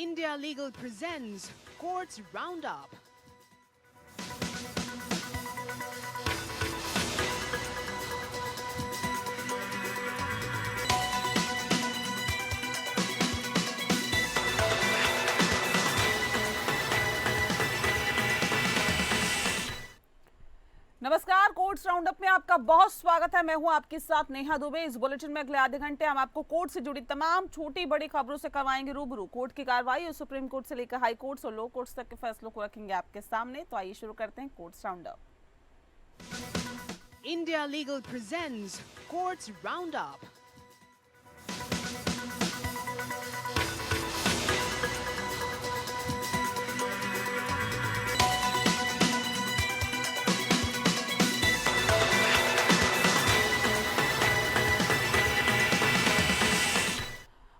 India Legal presents Courts Roundup. नमस्कार, courts roundup में आपका बहुत स्वागत है। मैं हूं आपके साथ नेहा दुबे। इस बुलेटिन में अगले आधे घंटे हम आपको कोर्ट से जुड़ी तमाम छोटी बड़ी खबरों से करवाएंगे रूबरू। कोर्ट की कार्रवाई और सुप्रीम कोर्ट से लेकर हाई कोर्ट्स और लो कोर्ट्स तक के फैसलों को रखेंगे आपके सामने। तो आइए शुरू करते हैं courts roundup. India Legal presents Courts Roundup.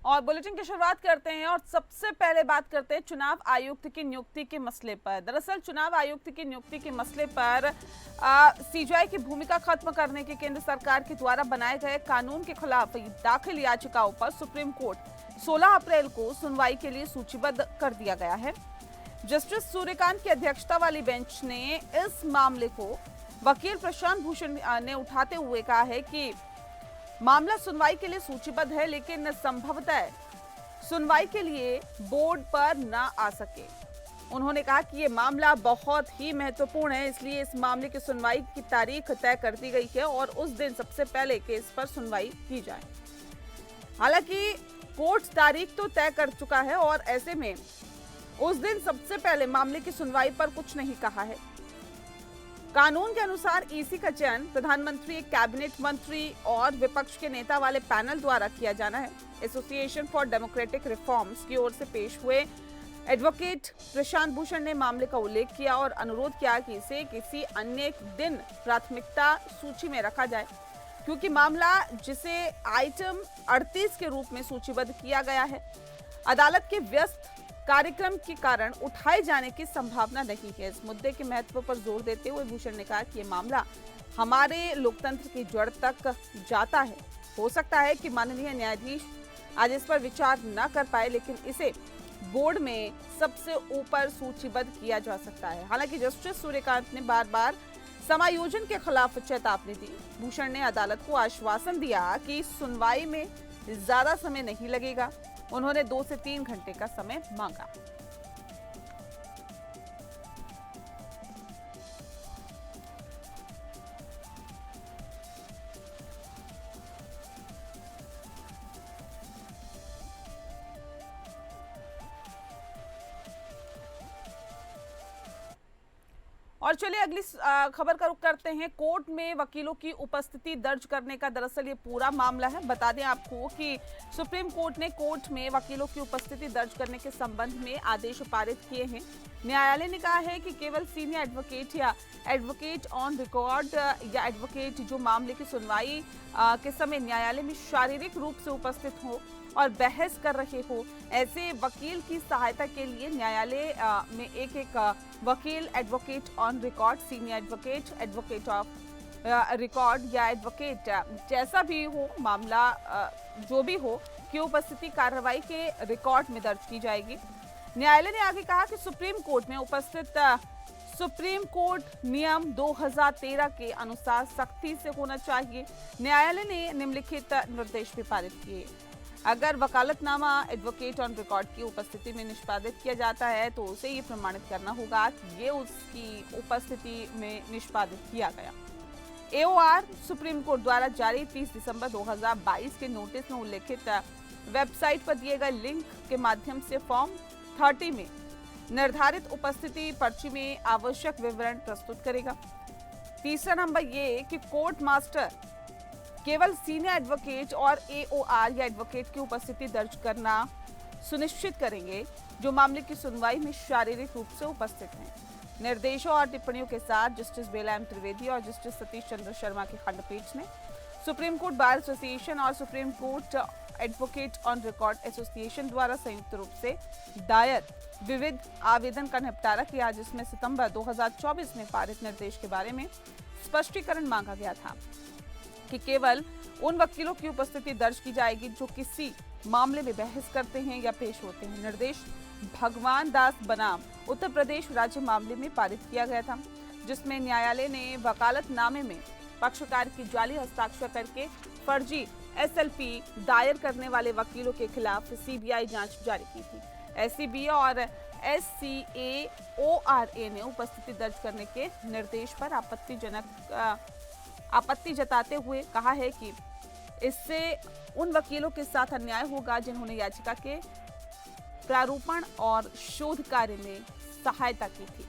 और बुलेटिन की शुरुआत करते हैं और सबसे पहले बात करते हैं चुनाव आयुक्त की नियुक्ति के मसले पर। दरअसल चुनाव आयुक्त की नियुक्ति के मसले पर सीजीआई की भूमिका खत्म करने के केंद्र सरकार के द्वारा बनाए गए कानून के खिलाफ दाखिल याचिकाओं पर सुप्रीम कोर्ट 16 अप्रैल को सुनवाई के लिए सूचीबद्ध कर दिया गया है। जस्टिस सूर्यकांत की अध्यक्षता वाली बेंच ने इस मामले को वकील प्रशांत भूषण ने उठाते हुए कहा है कि मामला सुनवाई के लिए सूचीबद्ध है, लेकिन संभवतः सुनवाई के लिए बोर्ड पर न आ सके। उन्होंने कहा कि ये मामला बहुत ही महत्वपूर्ण है, इसलिए इस मामले की सुनवाई की तारीख तय कर दी गई है और उस दिन सबसे पहले केस पर सुनवाई की जाए। हालांकि कोर्ट तारीख तो तय कर चुका है और ऐसे में उस दिन सबसे पहले मामले की सुनवाई पर कुछ नहीं कहा है। कानून के अनुसार ईसी का चयन प्रधानमंत्री, एक कैबिनेट मंत्री और विपक्ष के नेता वाले पैनल द्वारा किया जाना है। एसोसिएशन फॉर डेमोक्रेटिक रिफॉर्म्स की ओर से पेश हुए एडवोकेट प्रशांत भूषण ने मामले का उल्लेख किया और अनुरोध किया कि इसे किसी अन्य दिन प्राथमिकता सूची में रखा जाए, क्योंकि मामला जिसे आइटम 38 के रूप में सूचीबद्ध किया गया है, अदालत के व्यस्त कार्यक्रम के कारण उठाए जाने की संभावना नहीं है। इस मुद्दे के महत्व पर जोर देते हुए भूषण ने कहा कि ये मामला हमारे लोकतंत्र की जड़ तक जाता है। हो सकता है कि माननीय न्यायाधीश आज इस पर विचार न कर पाए, लेकिन इसे बोर्ड में सबसे ऊपर सूचीबद्ध किया जा सकता है। हालांकि जस्टिस सूर्यकांत ने बार बार समायोजन के खिलाफ चेतावनी दी। भूषण ने अदालत को आश्वासन दिया कि सुनवाई में ज्यादा समय नहीं लगेगा। उन्होंने 2 से 3 घंटे का समय मांगा। और चलिए अगली खबर का रुख करते हैं। कोर्ट में वकीलों की उपस्थिति दर्ज करने का दरअसल ये पूरा मामला है। बता दें आपको कि सुप्रीम कोर्ट ने कोर्ट में वकीलों की उपस्थिति दर्ज करने के संबंध में आदेश पारित किए हैं। न्यायालय ने कहा है कि केवल सीनियर एडवोकेट या एडवोकेट ऑन रिकॉर्ड या एडवोकेट जो मामले की सुनवाई के समय न्यायालय में शारीरिक रूप से उपस्थित हो और बहस कर रहे हो, ऐसे वकील की सहायता के लिए न्यायालय में एक वकील, advocate on record, senior advocate, advocate of record या एडवोकेट जैसा भी हो मामला जो भी हो की उपस्थिति कार्रवाई के रिकॉर्ड में दर्ज की जाएगी। न्यायालय ने आगे कहा कि सुप्रीम कोर्ट में उपस्थित सुप्रीम कोर्ट नियम 2013 के अनुसार सख्ती से होना चाहिए। न्यायालय ने निम्नलिखित निर्देश भी पारित किए। अगर वकालतनामा एडवोकेट ऑन रिकॉर्ड की उपस्थिति में निष्पादित किया जाता है तो उसे ये प्रमाणित करना होगा कि ये उसकी उपस्थिति में निष्पादित किया गया। एओआर सुप्रीम कोर्ट द्वारा जारी 30 दिसंबर 2022 के नोटिस में उल्लेखित वेबसाइट पर दिए गए लिंक के माध्यम से फॉर्म 30 में निर्धारित उपस्थिति पर्ची में आवश्यक विवरण प्रस्तुत करेगा। तीसरा नंबर ये कि कोर्ट मास्टर केवल सीनियर एडवोकेट और एओआर या एडवोकेट की उपस्थिति दर्ज करना सुनिश्चित करेंगे जो मामले की सुनवाई में शारीरिक रूप से उपस्थित हैं। निर्देशों और टिप्पणियों के साथ जस्टिस बेला एम त्रिवेदी और जस्टिस सतीश चंद्र शर्मा की खंडपीठ ने सुप्रीम कोर्ट बार एसोसिएशन और supreme court advocate on record association द्वारा संयुक्त रूप से दायर विविध आवेदन का निपटारा किया, जिसमें सितंबर 2024 में पारित निर्देश के बारे में स्पष्टीकरण मांगा गया था कि केवल उन वकीलों की उपस्थिति दर्ज की जाएगी जो किसी मामले में बहस करते हैं या पेश होते हैं। निर्देश भगवान दास बनाम उत्तर प्रदेश राज्य मामले में पारित किया गया था, जिसमें न्यायालय ने वकालतनामे में पक्षकार की जाली हस्ताक्षर करके फर्जी एसएलपी दायर करने वाले वकीलों के खिलाफ सीबीआई जांच जारी की थी। एसीबी और एससीएओआरए ने उपस्थिति दर्ज करने के निर्देश पर आपत्ति जताते हुए कहा है कि इससे उन वकीलों के साथ अन्याय होगा जिन्होंने याचिका के प्रारूपण और शोध कार्य में सहायता की थी।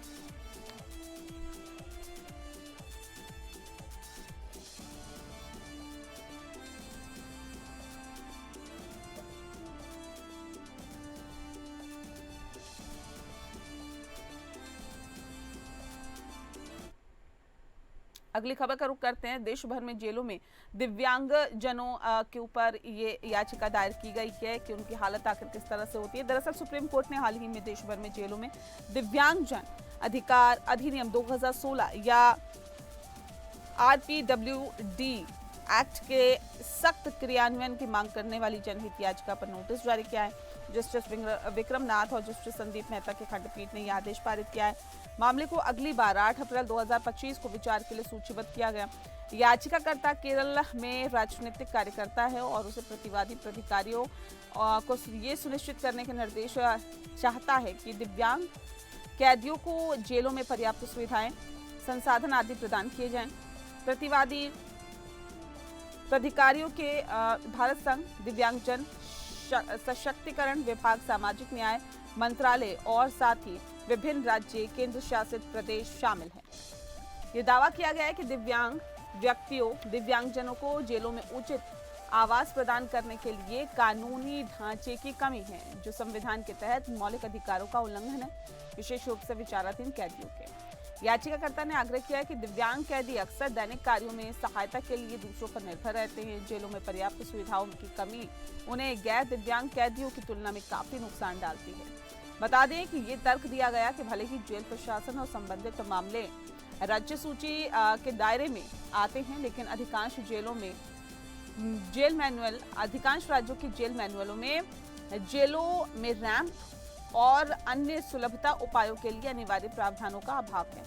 अगली खबर का रुख करते हैं। देश भर में जेलों में दिव्यांग जनों के ऊपर ये याचिका दायर की गई है कि उनकी हालत आखिर किस तरह से होती है। दरअसल सुप्रीम कोर्ट ने हाल ही में देश भर में जेलों में दिव्यांग जन अधिकार अधिनियम 2016 या आरपीडब्ल्यूडी एक्ट के सख्त क्रियान्वयन की मांग करने वाली जनहित याचिका पर नोटिस जारी किया है। जस्टिस विक्रम नाथ और जस्टिस संदीप मेहता की खंडपीठ ने यह आदेश पारित किया है। मामले को अगली बार 8 अप्रैल 2025 को विचार के लिए सूचीबद्ध किया गया। याचिकाकर्ता केरल में राजनीतिक कार्यकर्ता है और उसे प्रतिवादी प्राधिकारियों को ये सुनिश्चित करने के निर्देश चाहता है कि दिव्यांग कैदियों को जेलों में पर्याप्त सुविधाएं, संसाधन आदि प्रदान किए जाएं। प्रतिवादी प्राधिकारियों के भारत संघ, दिव्यांगजन सशक्तिकरण विभाग, सामाजिक न्याय मंत्रालय और साथ ही विभिन्न राज्य केंद्र शासित प्रदेश शामिल हैं। ये दावा किया गया है कि दिव्यांग व्यक्तियों, दिव्यांगजनों को जेलों में उचित आवास प्रदान करने के लिए कानूनी ढांचे की कमी है, जो संविधान के तहत मौलिक अधिकारों का उल्लंघन है, विशेष रूप से विचाराधीन कैदियों के। याचिकाकर्ता ने आग्रह किया है कि दिव्यांग कैदी अक्सर दैनिक कार्यों में सहायता के लिए दूसरों पर निर्भर रहते हैं। जेलों में पर्याप्त सुविधाओं की कमी उन्हें गैर दिव्यांग कैदियों की तुलना में काफी नुकसान डालती है। बता दें कि ये तर्क दिया गया कि भले ही जेल प्रशासन और संबंधित मामले राज्य सूची के दायरे में आते हैं, लेकिन अधिकांश राज्यों के जेल मैनुअलों में जेलों में रैंप और अन्य सुलभता उपायों के लिए अनिवार्य प्रावधानों का अभाव है।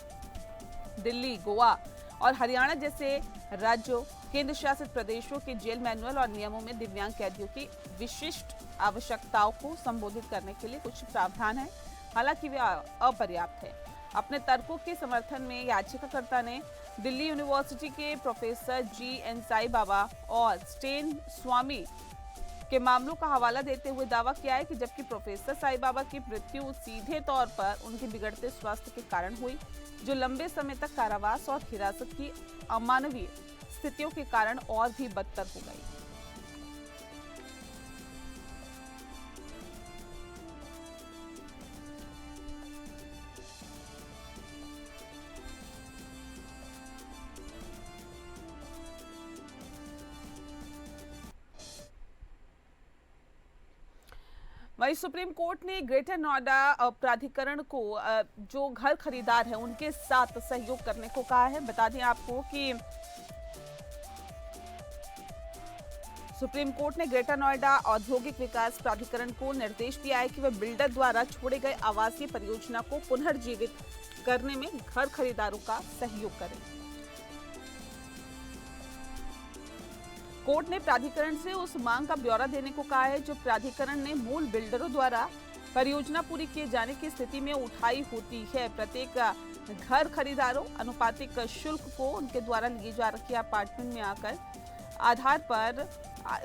दिल्ली, गोवा और हरियाणा जैसे राज्यों, केंद्र शासित प्रदेशों के जेल मैनुअल और नियमों में दिव्यांग कैदियों की विशिष्ट आवश्यकताओं को संबोधित करने के लिए कुछ प्रावधान है, हालांकि वे अपर्याप्त है। अपने तर्कों के समर्थन में याचिकाकर्ता ने दिल्ली यूनिवर्सिटी के प्रोफेसर जी.एन. साई बाबा और स्टेन स्वामी के मामलों का हवाला देते हुए दावा किया है कि जबकि प्रोफेसर साई बाबा की मृत्यु सीधे तौर पर उनके बिगड़ते स्वास्थ्य के कारण हुई, जो लंबे समय तक कारावास और हिरासत की अमानवीय स्थितियों के कारण और भी बदतर हो गई। वहीं सुप्रीम कोर्ट ने ग्रेटर नोएडा प्राधिकरण को जो घर खरीदार है उनके साथ सहयोग करने को कहा है। बता दें आपको कि सुप्रीम कोर्ट ने ग्रेटर नोएडा औद्योगिक विकास प्राधिकरण को निर्देश दिया है कि वह बिल्डर द्वारा छोड़े गए आवासीय परियोजना को पुनर्जीवित करने में घर खरीदारों का सहयोग करें। कोर्ट ने प्राधिकरण से उस मांग का ब्यौरा देने को कहा है जो प्राधिकरण ने मूल बिल्डरों द्वारा परियोजना पूरी किए जाने की स्थिति में उठाई होती है। प्रत्येक घर खरीदारों अनुपातिक शुल्क को उनके द्वारा लिए जा रखे अपार्टमेंट में आकर आधार पर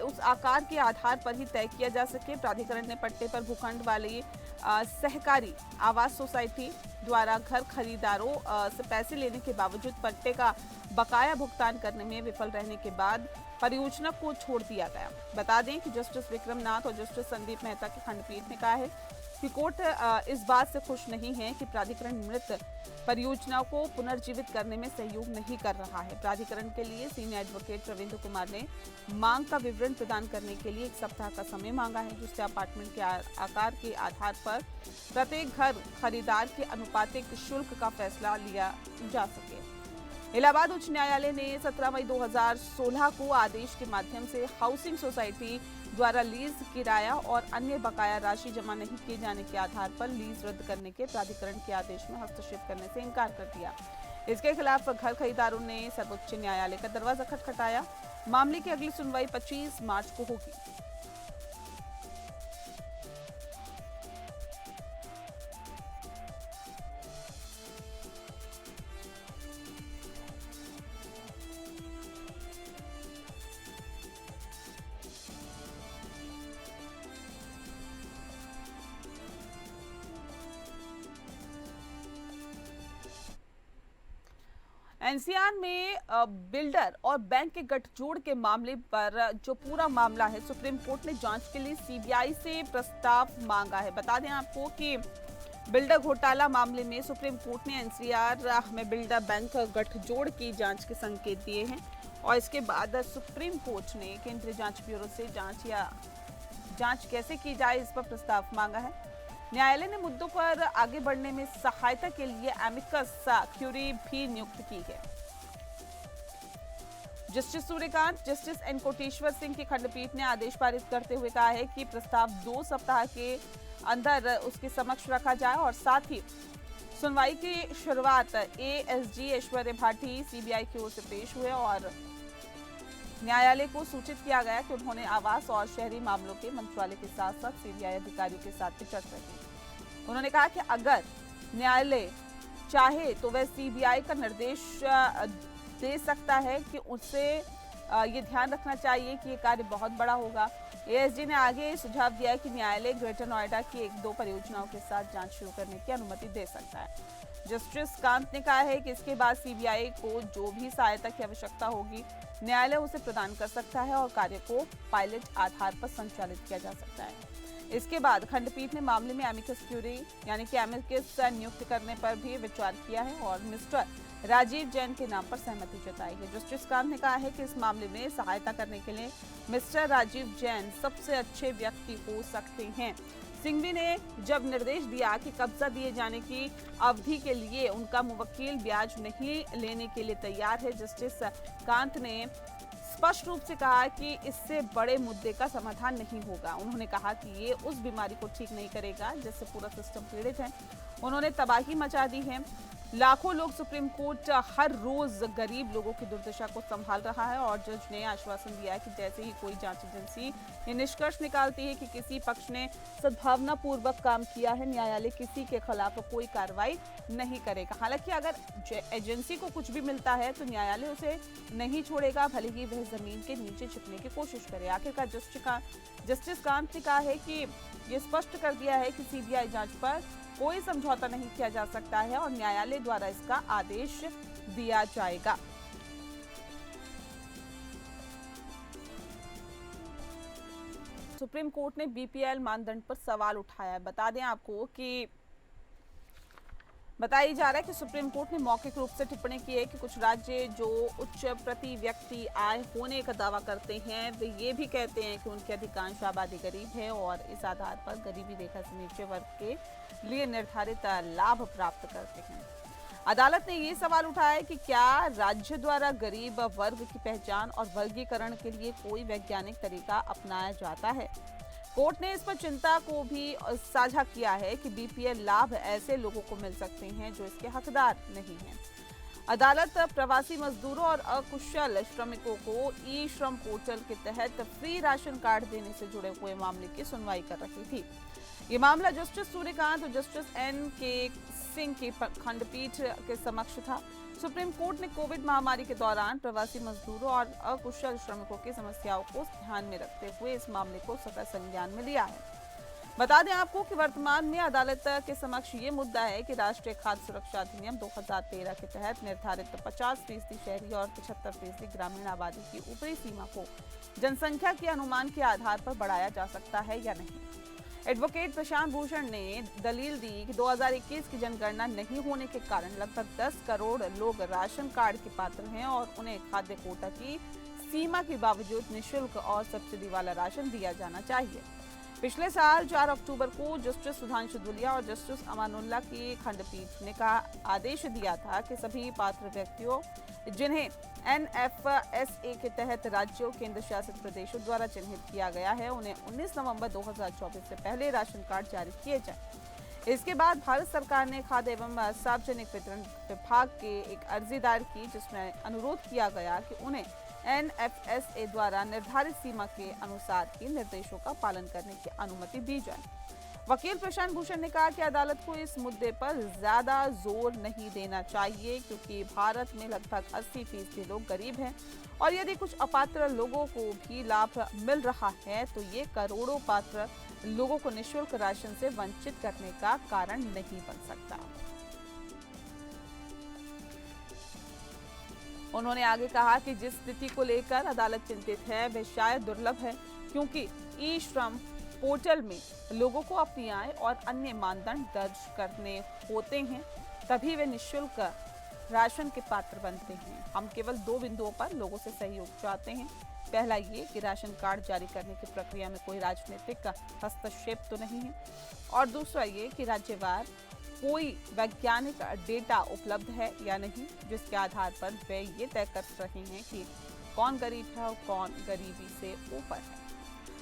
उस आकार के आधार पर ही तय किया जा सके। प्राधिकरण ने पट्टे पर भूखंड वाली सहकारी आवास सोसाइटी द्वारा घर खरीदारों से पैसे लेने के बावजूद पट्टे का बकाया भुगतान करने में विफल रहने के बाद परियोजना को छोड़ दिया गया। बता दें कि जस्टिस विक्रम नाथ और जस्टिस संदीप मेहता की खंडपीठ ने कहा है कि कोर्ट इस बात से खुश नहीं है कि प्राधिकरण मृत परियोजनाओं को पुनर्जीवित करने में सहयोग नहीं कर रहा है। प्राधिकरण के लिए सीनियर एडवोकेट रविंद्र कुमार ने मांग का विवरण प्रदान करने के लिए 1 सप्ताह का समय मांगा है, जिससे अपार्टमेंट के आकार के आधार पर प्रत्येक घर खरीदार के अनुपातिक शुल्क का फैसला लिया जा सके। इलाहाबाद उच्च न्यायालय ने 17 मई 2016 को आदेश के माध्यम से हाउसिंग सोसाइटी द्वारा लीज किराया और अन्य बकाया राशि जमा नहीं किए जाने के आधार पर लीज रद्द करने के प्राधिकरण के आदेश में हस्तक्षेप करने से इनकार कर दिया। इसके खिलाफ घर खरीदारों ने सर्वोच्च न्यायालय का दरवाजा खटखटाया। मामले की अगली सुनवाई 25 मार्च को होगी। एनसीआर में बिल्डर और बैंक के गठजोड़ के मामले पर जो पूरा मामला है, सुप्रीम कोर्ट ने जांच के लिए सीबीआई से प्रस्ताव मांगा है। बता दें आपको कि बिल्डर घोटाला मामले में सुप्रीम कोर्ट ने एनसीआर में बिल्डर बैंक गठजोड़ की जांच के संकेत दिए हैं और इसके बाद सुप्रीम कोर्ट ने केंद्रीय जांच ब्यूरो से जांच कैसे की जाए इस पर प्रस्ताव मांगा है। न्यायालय ने मुद्दों पर आगे बढ़ने में सहायता के लिए एमिकस क्यूरी भी नियुक्त की है। Justice Suryakant, justice N Koteshwar Singh की खंडपीठ ने आदेश पारित करते हुए कहा है कि प्रस्ताव 2 सप्ताह के अंदर उसके समक्ष रखा जाए और साथ ही सुनवाई की शुरुआत एएसजी ऐश्वर्य भाटी सीबीआई की ओर से पेश हुए और न्यायालय को सूचित किया गया कि उन्होंने आवास और शहरी मामलों के मंत्रालय के साथ साथ सीबीआई अधिकारियों के साथ भी चर्चा की। उन्होंने कहा कि अगर न्यायालय चाहे तो वह सीबीआई का निर्देश दे सकता है कि उससे ये ध्यान रखना चाहिए कि ये कार्य बहुत बड़ा होगा। एएसजी ने आगे सुझाव दिया कि न्यायालय ग्रेटर नोएडा की 1-2 परियोजनाओं के साथ जांच शुरू करने की अनुमति दे सकता है। जस्टिस कांत ने कहा है कि इसके बाद सीबीआई को जो भी सहायता की आवश्यकता होगी न्यायालय उसे प्रदान कर सकता है और कार्य को पायलट आधार पर संचालित किया जा सकता है। इसके बाद खंडपीठ ने मामले में एमिकस क्यूरी यानी कि एमिकस नियुक्त करने पर भी विचार किया है और मिस्टर राजीव जैन के नाम पर सहमति जताई है। जस्टिस कांत ने कहा है कि इस मामले में सहायता करने के लिए मिस्टर राजीव जैन सबसे अच्छे व्यक्ति हो सकते हैं। सिंघवी ने जब निर्देश दिया कि कब्जा दिए जाने की अवधि के लिए उनका मुवक्किल ब्याज नहीं लेने के लिए तैयार है, जस्टिस कांत ने स्पष्ट रूप से कहा कि इससे बड़े मुद्दे का समाधान नहीं होगा। उन्होंने कहा कि ये उस बीमारी को ठीक नहीं करेगा जिससे पूरा सिस्टम पीड़ित है। उन्होंने तबाही मचा दी है। लाखों लोग सुप्रीम कोर्ट हर रोज गरीब लोगों की दुर्दशा को संभाल रहा है और जज ने आश्वासन दिया है कि जैसे ही कोई जांच एजेंसी ये निष्कर्ष निकालती है कि किसी पक्ष ने सद्भावनापूर्वक काम किया है, न्यायालय किसी के खिलाफ कोई कार्रवाई नहीं करेगा। हालांकि अगर एजेंसी को कुछ भी मिलता है तो न्यायालय उसे नहीं छोड़ेगा, भले ही वह जमीन के नीचे छिपने की कोशिश करे। आखिरकार जस्टिस कांत ने कहा है कि ये स्पष्ट कर दिया है कि सीबीआई जांच पर कोई समझौता नहीं किया जा सकता है और न्यायालय द्वारा इसका आदेश दिया जाएगा। सुप्रीम कोर्ट ने बीपीएल मानदंड पर सवाल उठाया है। बता दें आपको कि बताया जा रहा है कि सुप्रीम कोर्ट ने मौखिक रूप से टिप्पणी की है कि कुछ राज्य जो उच्च प्रति व्यक्ति आय होने का दावा करते हैं वे ये भी कहते हैं कि उनकी अधिकांश आबादी गरीब है और इस आधार पर गरीबी रेखा से नीचे वर्ग के लिए निर्धारित लाभ प्राप्त करते हैं। अदालत ने ये सवाल उठाया है कि क्या राज्य द्वारा गरीब वर्ग की पहचान और वर्गीकरण के लिए कोई वैज्ञानिक तरीका अपनाया जाता है। कोर्ट ने इस पर चिंता को भी साझा किया है कि बीपीएल लाभ ऐसे लोगों को मिल सकते हैं जो इसके हकदार नहीं हैं। अदालत प्रवासी मजदूरों और अकुशल श्रमिकों को ई श्रम पोर्टल के तहत फ्री राशन कार्ड देने से जुड़े हुए मामले की सुनवाई कर रही थी। ये मामला जस्टिस सूर्यकांत और जस्टिस एन के सिंह की खंडपीठ के समक्ष था। सुप्रीम कोर्ट ने कोविड महामारी के दौरान प्रवासी मजदूरों और अकुशल श्रमिकों की समस्याओं को ध्यान में रखते हुए इस मामले को सतत संज्ञान में लिया है। बता दें आपको कि वर्तमान में अदालत के समक्ष ये मुद्दा है कि राष्ट्रीय खाद्य सुरक्षा अधिनियम 2013 के तहत निर्धारित 50% शहरी और 75% ग्रामीण आबादी की ऊपरी सीमा को जनसंख्या के अनुमान के आधार पर बढ़ाया जा सकता है या नहीं। एडवोकेट प्रशांत भूषण ने दलील दी कि 2021 की जनगणना नहीं होने के कारण लगभग 10 करोड़ लोग राशन कार्ड के पात्र हैं और उन्हें खाद्य कोटा की सीमा के बावजूद निःशुल्क और सब्सिडी वाला राशन दिया जाना चाहिए। पिछले साल 4 अक्टूबर को जस्टिस सुधांशु धुलिया और जस्टिस अमानुल्लाह की खंडपीठ ने आदेश दिया था कि सभी पात्र व्यक्तियों जिन्हें NFSA के तहत राज्यों केंद्र शासित प्रदेशों द्वारा चिन्हित किया गया है उन्हें 19 नवंबर 2024 से पहले राशन कार्ड जारी किए जाएं। इसके बाद भारत सरकार ने खाद्य एवं सार्वजनिक वितरण विभाग के एक अर्जी दायर की जिसमें अनुरोध किया गया कि उन्हें NFSA द्वारा निर्धारित सीमा के अनुसार ही निर्देशों का पालन करने की अनुमति दी जाए। वकील प्रशांत भूषण ने कहा कि अदालत को इस मुद्दे पर ज्यादा जोर नहीं देना चाहिए क्योंकि भारत में लगभग 80% लोग गरीब हैं और यदि कुछ अपात्र लोगों को भी लाभ मिल रहा है तो ये करोड़ों पात्र लोगों को निःशुल्क राशन से वंचित करने का कारण नहीं बन सकता। उन्होंने आगे कहा कि जिस स्थिति को लेकर अदालत चिंतित है वह शायद दुर्लभ है क्योंकि ई-श्रम पोर्टल में लोगों को अपनी आय और अन्य मानदंड दर्ज करने होते हैं तभी वे निःशुल्क राशन के पात्र बनते हैं। हम केवल 2 बिंदुओं पर लोगों से सहयोग चाहते हैं। पहला ये कि राशन कार्ड जारी करने की प्रक्रिया में कोई राजनीतिक हस्तक्षेप तो नहीं है और दूसरा ये कि राज्यवार कोई वैज्ञानिक डेटा उपलब्ध है या नहीं जिसके आधार पर वे ये तय कर रहे हैं कि कौन गरीब है और कौन गरीबी से ऊपर है।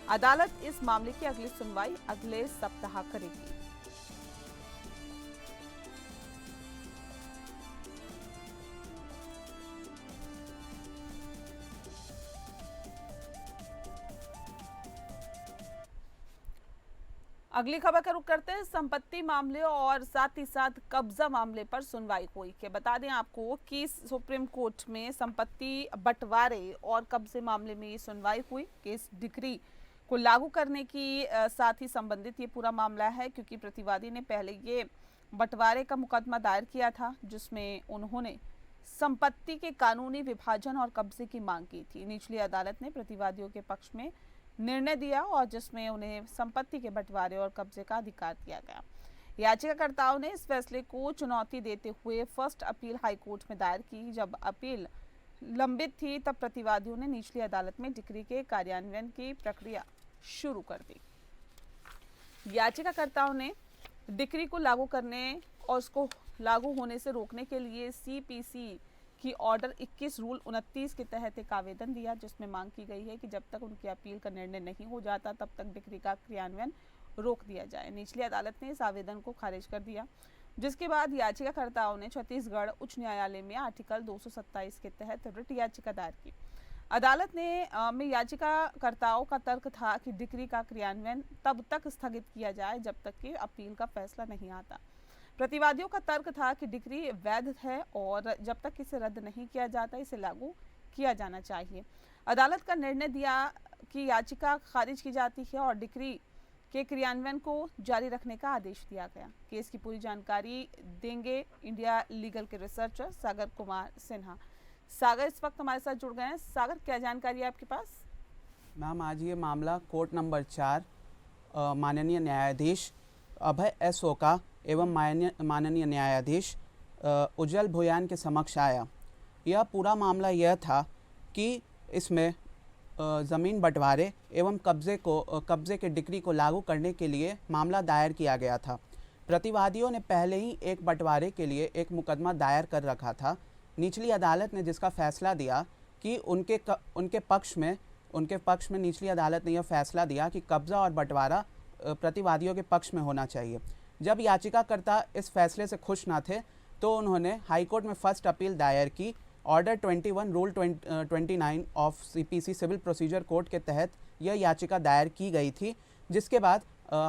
अदालत इस मामले की अगली सुनवाई अगले सप्ताह करेगी। अगली खबर का रुख करते हैं संपत्ति मामले और साथ ही साथ कब्जा मामले पर सुनवाई हुई कि बता दें आपको कि सुप्रीम कोर्ट में संपत्ति बंटवारे और कब्जे मामले में ये सुनवाई हुई कि इस डिक्री को लागू करने की साथ ही संबंधित ये पूरा मामला है क्योंकि प्रतिवादी ने पहले ये बंटवारे का मुकदमा दायर किया था जिसमें उन्होंने संपत्ति के कानूनी विभाजन और कब्जे की मांग की थी। निचली अदालत ने प्रतिवादियों के पक्ष में निर्णय दिया और जिसमें उन्हें संपत्ति के बंटवारे और कब्जे का अधिकार दिया गया। याचिकाकर्ताओं ने इस फैसले को चुनौती देते हुए फर्स्ट अपील हाई कोर्ट में दायर की। जब अपील लंबित थी तब प्रतिवादियों ने निचली अदालत में डिक्री के कार्यान्वयन की प्रक्रिया शुरू कर दी। याचिकाकर्ताओं ने डिक्री को लागू करने और उसको लागू होने से रोकने के लिए CPC की ऑर्डर 21 रूल 29 के तहत एक आवेदन दिया जिसमें मांग की गई है कि जब तक उनकी अपील का निर्णय नहीं हो जाता तब तक डिक्री का क्रियान्वयन रोक दिया जाए। निचली अदालत ने इस आवेदन को खारिज कर दिया जिसके बाद याचिकाकर्ताओं ने छत्तीसगढ़ उच्च न्यायालय में आर्टिकल 227 के तहत रिट याचिका दायर की। अदालत ने में याचिकाकर्ताओं का तर्क था कि डिक्री का क्रियान्वयन तब तक स्थगित किया जाए जब तक कि अपील का फैसला नहीं आता। प्रतिवादियों का तर्क था कि डिक्री वैध है और जब तक इसे रद्द नहीं किया जाता इसे लागू किया जाना चाहिए। अदालत का निर्णय दिया कि याचिका खारिज की जाती है और डिक्री के क्रियान्वयन को जारी रखने का आदेश दिया गया। केस की पूरी जानकारी देंगे इंडिया लीगल के रिसर्चर सागर कुमार सिन्हा। सागर इस वक्त हमारे साथ जुड़ गए हैं। सागर, क्या जानकारी है आपके पास? मैम, आज ये मामला कोर्ट नंबर 4 माननीय न्यायाधीश अभय S. ओका एवं माननीय न्यायाधीश उज्जवल भुयान के समक्ष आया। यह पूरा मामला यह था कि इसमें ज़मीन बंटवारे एवं कब्जे के डिक्री को लागू करने के लिए मामला दायर किया गया था। प्रतिवादियों ने पहले ही एक बंटवारे के लिए एक मुकदमा दायर कर रखा था। निचली अदालत ने जिसका फैसला दिया कि उनके पक्ष में निचली अदालत ने यह फैसला दिया कि कब्जा और बंटवारा प्रतिवादियों के पक्ष में होना चाहिए। जब याचिकाकर्ता इस फैसले से खुश न थे तो उन्होंने हाईकोर्ट में फर्स्ट अपील दायर की। Order 21 rule 29 of CPC civil procedure code के तहत यह याचिका दायर की गई थी जिसके बाद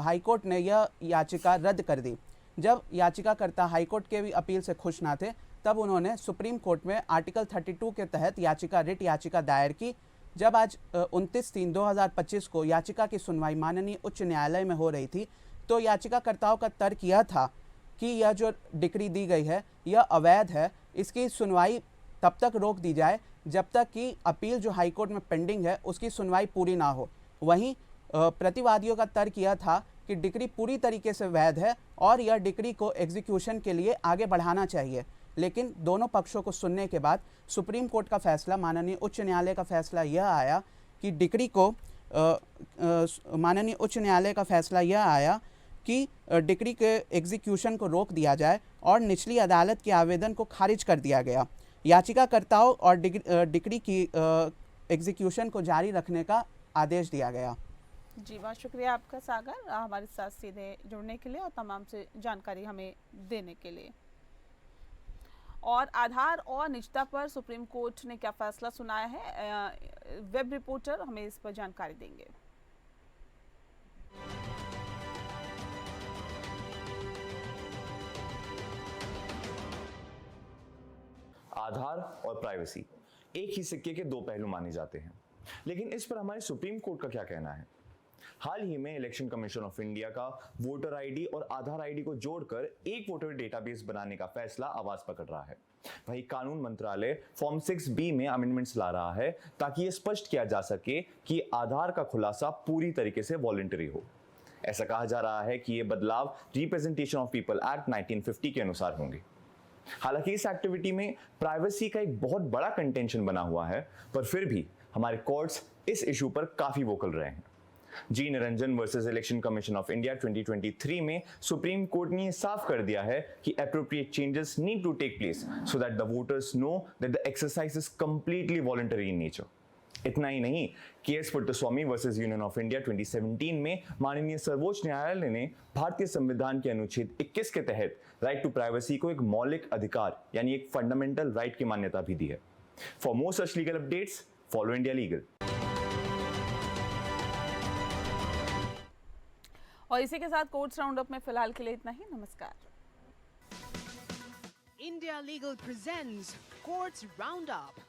हाईकोर्ट ने यह याचिका रद्द कर दी। जब याचिकाकर्ता हाईकोर्ट के भी अपील से खुश न थे तब उन्होंने सुप्रीम कोर्ट में आर्टिकल 32 के तहत रिट याचिका दायर की। जब आज 29/3/2025 को याचिका की सुनवाई माननीय उच्च न्यायालय में हो रही थी तो याचिकाकर्ताओं का तर्क यह था कि यह जो डिक्री दी गई है यह अवैध है। इसकी सुनवाई तब तक रोक दी जाए जब तक कि अपील जो हाईकोर्ट में पेंडिंग है उसकी सुनवाई पूरी ना हो। वहीं प्रतिवादियों का तर्क यह था कि डिक्री पूरी तरीके से वैध है और यह डिक्री को एग्जीक्यूशन के लिए आगे बढ़ाना चाहिए। लेकिन दोनों पक्षों को सुनने के बाद सुप्रीम कोर्ट का फैसला, माननीय उच्च न्यायालय का फैसला यह आया कि डिक्री को माननीय उच्च न्यायालय का फैसला यह आया कि डिक्री के एग्जीक्यूशन को रोक दिया जाए और निचली अदालत के आवेदन को खारिज कर दिया गया। याचिकाकर्ताओं और डिक्री की एग्जीक्यूशन को जारी रखने का आदेश दिया गया। जी बहुत शुक्रिया आपका सागर, हमारे साथ सीधे जुड़ने के लिए और तमाम से जानकारी हमें देने के लिए। और आधार और निजता पर सुप्रीम कोर्ट ने क्या फैसला सुनाया है, वेब रिपोर्टर हमें इस पर जानकारी देंगे। आधार और प्राइवेसी एक ही सिक्के के दो पहलू माने जाते हैं, लेकिन इस पर हमारे सुप्रीम कोर्ट का क्या कहना है। हाल ही में इलेक्शन कमीशन ऑफ इंडिया का वोटर आईडी और आधार आईडी को जोड़कर एक वोटर डेटाबेस बनाने का फैसला आवाज पकड़ रहा है। वहीं कानून मंत्रालय फॉर्म 6B में अमेंडमेंट्स ला रहा है ताकि यह स्पष्ट किया जा सके कि आधार का खुलासा पूरी तरीके से वॉलंटरी हो। ऐसा कहा जा रहा है कि ये बदलाव रिप्रेजेंटेशन ऑफ पीपल एक्ट 1950 के अनुसार होंगे। हालांकि इस एक्टिविटी में प्राइवेसी का एक बहुत बड़ा कंटेंशन बना हुआ है, पर फिर भी हमारे कोर्ट्स इस इशू पर काफी वोकल रहे हैं। G Niranjan versus Election Commission of India 2023 में सुप्रीम कोर्ट ने साफ कर दिया है कि appropriate changes need to take place so that the voters know that the exercise is completely voluntary in nature. इतना ही नहीं, KS Puttaswamy versus Union of India 2017 में माननीय सर्वोच्च न्यायालय ने भारतीय संविधान के अनुच्छेद 21 के तहत राइट टू प्राइवेसी को एक मौलिक अधिकार यानी एक फंडामेंटल राइट की मान्यता भी दी है। For more such legal updates follow India legal. और इसी के साथ कोर्ट्स राउंड अप में फिलहाल के लिए इतना ही। नमस्कार। India Legal presents Courts Roundup.